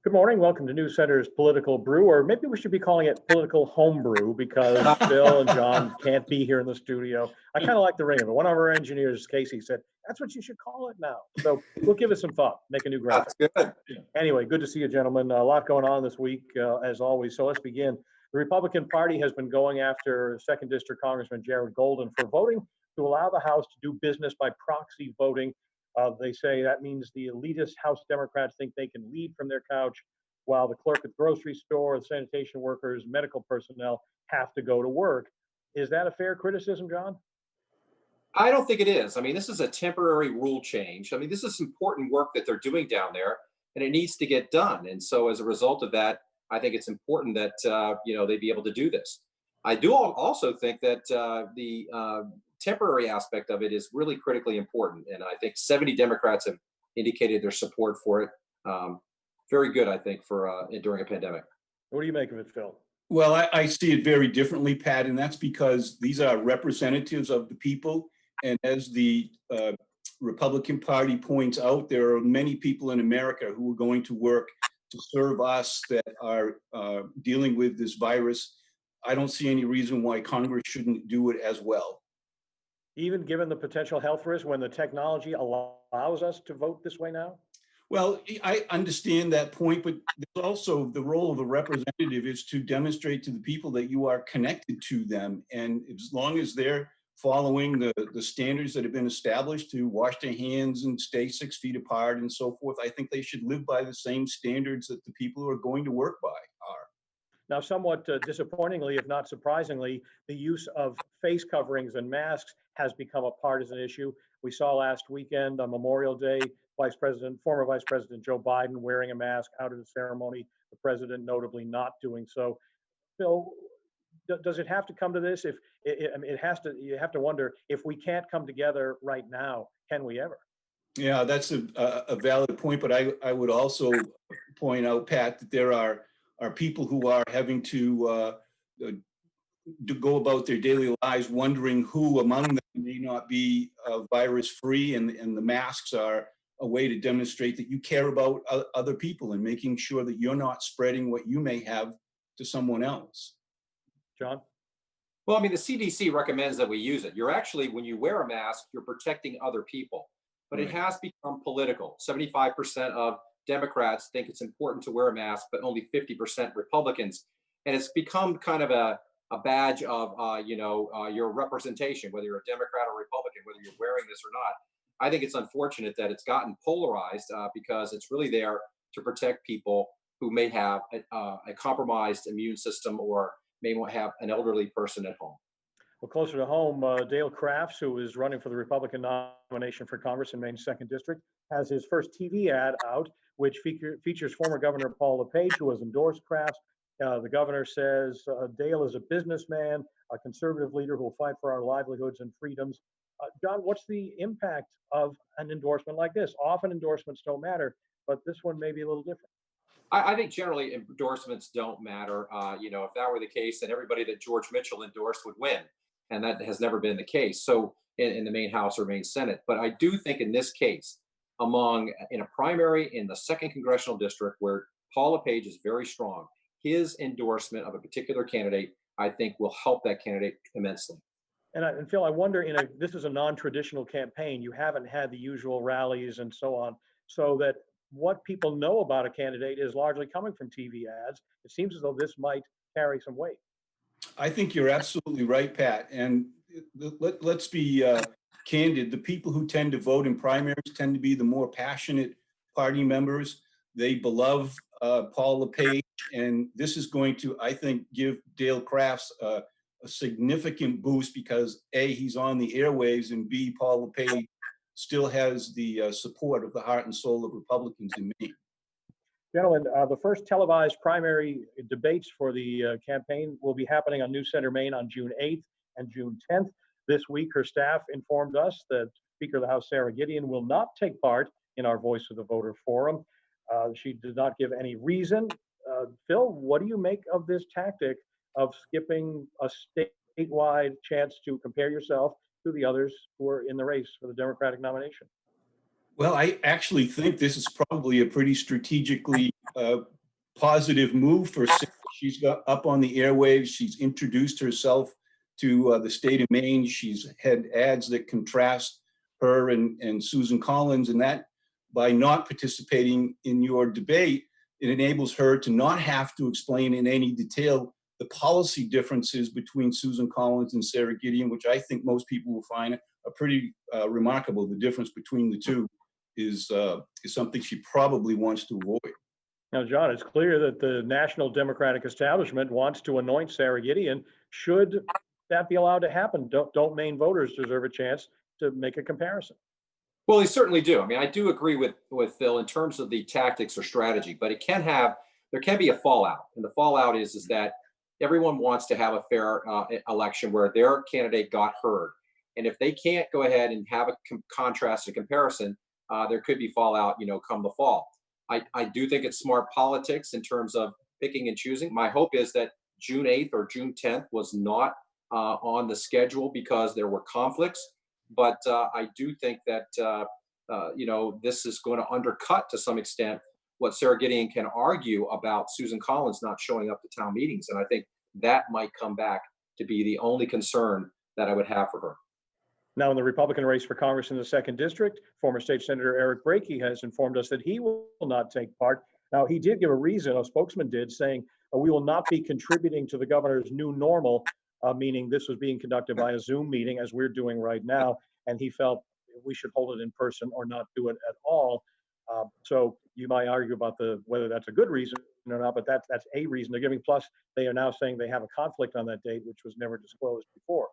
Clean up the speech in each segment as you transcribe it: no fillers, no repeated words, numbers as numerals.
Good morning. Welcome to News Center's Political Brew, or maybe we should be calling it Political Homebrew because Phil and John can't be here in the studio. I kind of like the ring of it. One of our engineers, Casey, said, that's what you should call it now. So we'll give it some thought, make a new graphic. That's good. Anyway, good to see you, gentlemen. A lot going on this week, as always. So let's begin. The Republican Party has been going after 2nd District Congressman Jared Golden for voting to allow the House to do business by proxy voting. They say that means the elitist House Democrats think they can lead from their couch, while the clerk at the grocery store, the sanitation workers, medical personnel have to go to work. Is that a fair criticism, John? I don't think it is. I mean, this is a temporary rule change. I mean, this is important work that they're doing down there, and it needs to get done. And so, as a result of that, I think it's important that they be able to do this. I do also think that the temporary aspect of it is really critically important, and I think 70 Democrats have indicated their support for it. Very good, I think, for during a pandemic. What do you make of it, Phil? Well, I see it very differently, Pat, and that's because these are representatives of the people. And as the Republican Party points out, there are many people in America who are going to work to serve us that are dealing with this virus. I don't see any reason why Congress shouldn't do it as well. Even given the potential health risk when the technology allows us to vote this way now? Well, I understand that point, but there's also the role of the representative is to demonstrate to the people that you are connected to them. And as long as they're following the standards that have been established to wash their hands and stay 6 feet apart and so forth, I think they should live by the same standards that the people who are going to work by are. Now, somewhat disappointingly, if not surprisingly, the use of face coverings and masks has become a partisan issue. We saw last weekend on Memorial Day, former Vice President Joe Biden wearing a mask out of the ceremony, the president notably not doing so. Phil, does it have to come to this? It has to. You have to wonder, if we can't come together right now, can we ever? Yeah, that's a valid point, but I would also point out, Pat, that there are people who are having to go about their daily lives wondering who among them may not be virus-free, and the masks are a way to demonstrate that you care about other people and making sure that you're not spreading what you may have to someone else. John? Well, I mean, the CDC recommends that we use it. You're actually, when you wear a mask, you're protecting other people. But It has become political. 75% of Democrats think it's important to wear a mask, but only 50% Republicans. And it's become kind of a badge of, your representation, whether you're a Democrat or Republican, whether you're wearing this or not. I think it's unfortunate that it's gotten polarized because it's really there to protect people who may have a compromised immune system or may have an elderly person at home. Well, closer to home, Dale Crafts, who is running for the Republican nomination for Congress in Maine's 2nd District, has his first TV ad out, which features former Governor Paul LePage, who has endorsed Crafts. The governor says Dale is a businessman, a conservative leader who will fight for our livelihoods and freedoms. John, what's the impact of an endorsement like this? Often endorsements don't matter, but this one may be a little different. I think generally endorsements don't matter. If that were the case, then everybody that George Mitchell endorsed would win. And that has never been the case. So in the Maine House or Maine Senate. But I do think in this case, in a primary in the 2nd Congressional District, where Paul LePage is very strong, his endorsement of a particular candidate, I think, will help that candidate immensely. And Phil, I wonder, this is a non-traditional campaign. You haven't had the usual rallies and so on, so that what people know about a candidate is largely coming from TV ads. It seems as though this might carry some weight. I think you're absolutely right, Pat. And let's be candid. The people who tend to vote in primaries tend to be the more passionate party members. They love Paul LePage, and this is going to, I think, give Dale Crafts a significant boost because A, he's on the airwaves, and B, Paul LePage still has the support of the heart and soul of Republicans in Maine. Gentlemen, the first televised primary debates for the campaign will be happening on News Center Maine on June 8th and June 10th. This week, her staff informed us that Speaker of the House, Sarah Gideon, will not take part in our Voice of the Voter Forum. She did not give any reason. Phil, what do you make of this tactic of skipping a statewide chance to compare yourself to the others who are in the race for the Democratic nomination? Well, I actually think this is probably a pretty strategically positive move for Sarah. She's got up on the airwaves. She's introduced herself to the state of Maine. She's had ads that contrast her and Susan Collins, and that by not participating in your debate, it enables her to not have to explain in any detail the policy differences between Susan Collins and Sarah Gideon, which I think most people will find are pretty remarkable. The difference between the two is something she probably wants to avoid. Now, John, it's clear that the national Democratic establishment wants to anoint Sarah Gideon. Should that be allowed to happen? Don't Maine voters deserve a chance to make a comparison? Well, they certainly do. I mean, I do agree with Phil in terms of the tactics or strategy, but there can be a fallout, and the fallout is that everyone wants to have a fair election where their candidate got heard, and if they can't go ahead and have a contrast, a comparison, there could be fallout, come the fall. I do think it's smart politics in terms of picking and choosing. My hope is that June 8th or June 10th was not on the schedule because there were conflicts. But I do think that, this is going to undercut to some extent what Sarah Gideon can argue about Susan Collins not showing up to town meetings. And I think that might come back to be the only concern that I would have for her. Now, in the Republican race for Congress in the 2nd District, former State Senator Eric Brakey has informed us that he will not take part. Now, he did give a reason, a spokesman did, saying, we will not be contributing to the governor's new normal, meaning this was being conducted by a Zoom meeting, as we're doing right now, and he felt we should hold it in person or not do it at all. So you might argue about whether that's a good reason or not, but that's a reason they're giving. Plus, they are now saying they have a conflict on that date, which was never disclosed before.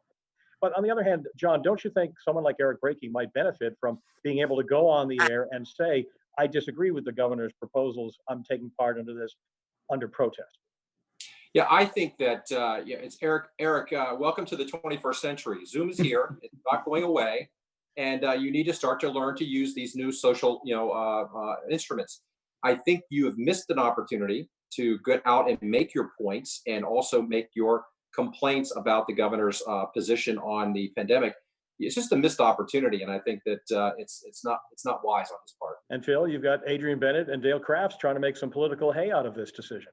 But on the other hand, John, don't you think someone like Eric Brakey might benefit from being able to go on the air and say, I disagree with the governor's proposals. I'm taking part into this under protest? Yeah, I think that it's Eric. Eric, welcome to the 21st century. Zoom is here; it's not going away, and you need to start to learn to use these new social, instruments. I think you have missed an opportunity to get out and make your points, and also make your complaints about the governor's position on the pandemic. It's just a missed opportunity, and I think that it's not wise on his part. And Phil, you've got Adrian Bennett and Dale Crafts trying to make some political hay out of this decision.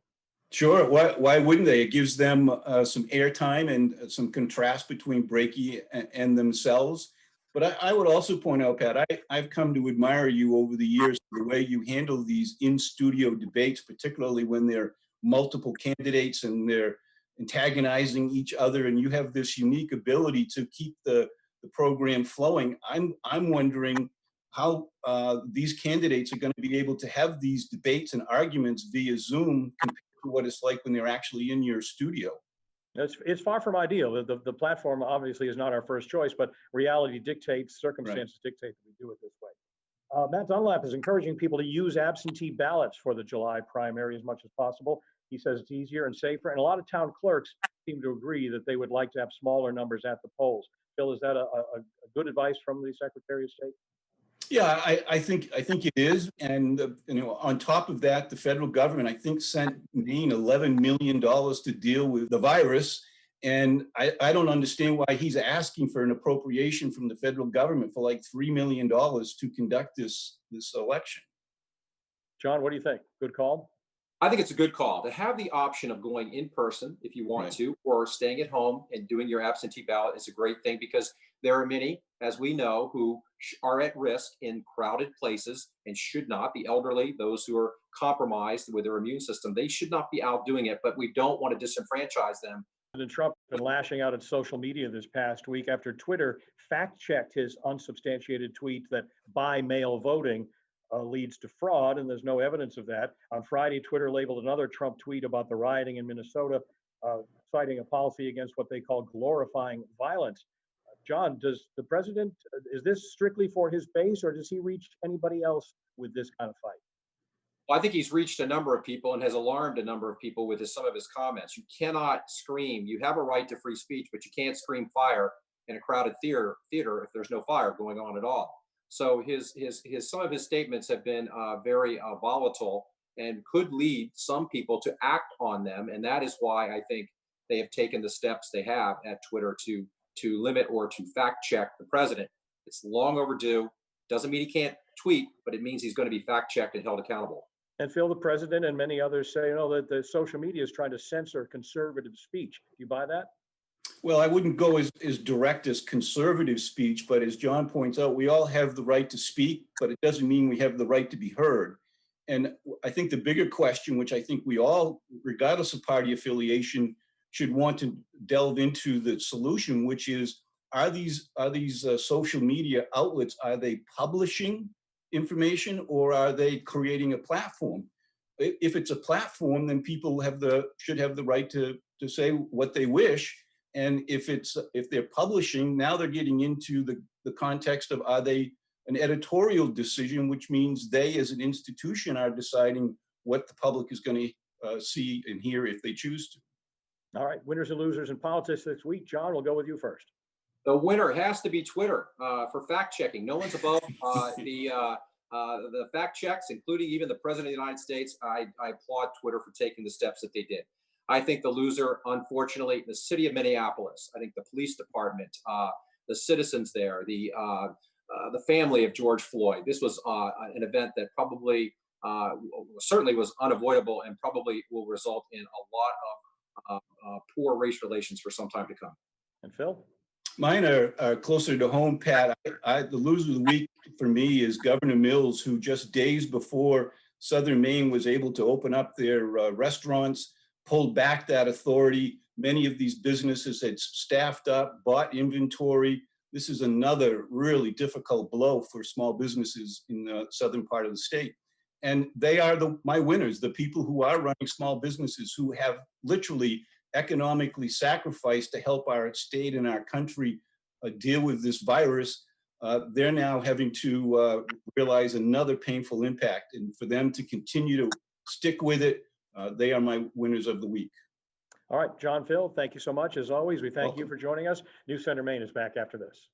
Sure. Why wouldn't they? It gives them some airtime and some contrast between Brakey and themselves. But I would also point out, Pat, I've come to admire you over the years for the way you handle these in-studio debates, particularly when there are multiple candidates and they're antagonizing each other, and you have this unique ability to keep the program flowing. I'm wondering how these candidates are going to be able to have these debates and arguments via Zoom compared to what it's like when they're actually in your studio. It's far from ideal. The platform obviously is not our first choice, but reality dictates, circumstances dictate that we do it this way. Matt Dunlap is encouraging people to use absentee ballots for the July primary as much as possible. He says it's easier and safer, and a lot of town clerks seem to agree that they would like to have smaller numbers at the polls. Phil, is that a good advice from the Secretary of State? Yeah, I think it is, and on top of that, the federal government I think sent Maine $11 million to deal with the virus, and I don't understand why he's asking for an appropriation from the federal government for like $3 million to conduct this election. John, what do you think? Good call? I think it's a good call to have the option of going in person if you want to, or staying at home and doing your absentee ballot is a great thing, because there are many, as we know, who are at risk in crowded places and should not. The elderly, those who are compromised with their immune system, they should not be out doing it, but we don't want to disenfranchise them. President Trump has been lashing out at social media this past week after Twitter fact-checked his unsubstantiated tweet that by mail voting leads to fraud, and there's no evidence of that. On Friday, Twitter labeled another Trump tweet about the rioting in Minnesota, citing a policy against what they call glorifying violence. John, does the president, is this strictly for his base, or does he reach anybody else with this kind of fight? Well, I think he's reached a number of people and has alarmed a number of people with some of his comments. You cannot scream. You have a right to free speech, but you can't scream fire in a crowded theater if there's no fire going on at all. So some of his statements have been very volatile and could lead some people to act on them, and that is why I think they have taken the steps they have at Twitter to limit or to fact check the president. It's long overdue. Doesn't mean he can't tweet, but it means he's going to be fact checked and held accountable. And Phil, the president and many others say, that the social media is trying to censor conservative speech. Do you buy that? Well, I wouldn't go as direct as conservative speech, but as John points out, we all have the right to speak, but it doesn't mean we have the right to be heard. And I think the bigger question, which I think we all, regardless of party affiliation, should want to delve into the solution, which is, are these social media outlets, are they publishing information or are they creating a platform? If it's a platform, then people should have the right to say what they wish. And if they're publishing, now they're getting into the context of, are they an editorial decision, which means they as an institution are deciding what the public is going to see and hear if they choose to. All right, winners and losers in politics this week. John, we'll go with you first. The winner has to be Twitter for fact checking. No one's above the fact checks, including even the president of the United States. I applaud Twitter for taking the steps that they did. I think the loser, unfortunately, the city of Minneapolis. I think the police department, the citizens there, the family of George Floyd. This was an event that probably certainly was unavoidable and probably will result in a lot of poor race relations for some time to come. And Phil? Mine are closer to home, Pat. The loser of the week for me is Governor Mills, who just days before Southern Maine was able to open up their restaurants, pulled back that authority. Many of these businesses had staffed up, bought inventory. This is another really difficult blow for small businesses in the southern part of the state. And they are my winners, the people who are running small businesses, who have literally economically sacrificed to help our state and our country deal with this virus. They're now having to realize another painful impact. And for them to continue to stick with it, they are my winners of the week. All right, John, Phil, thank you so much. As always, we thank you for joining us. News Center Maine is back after this.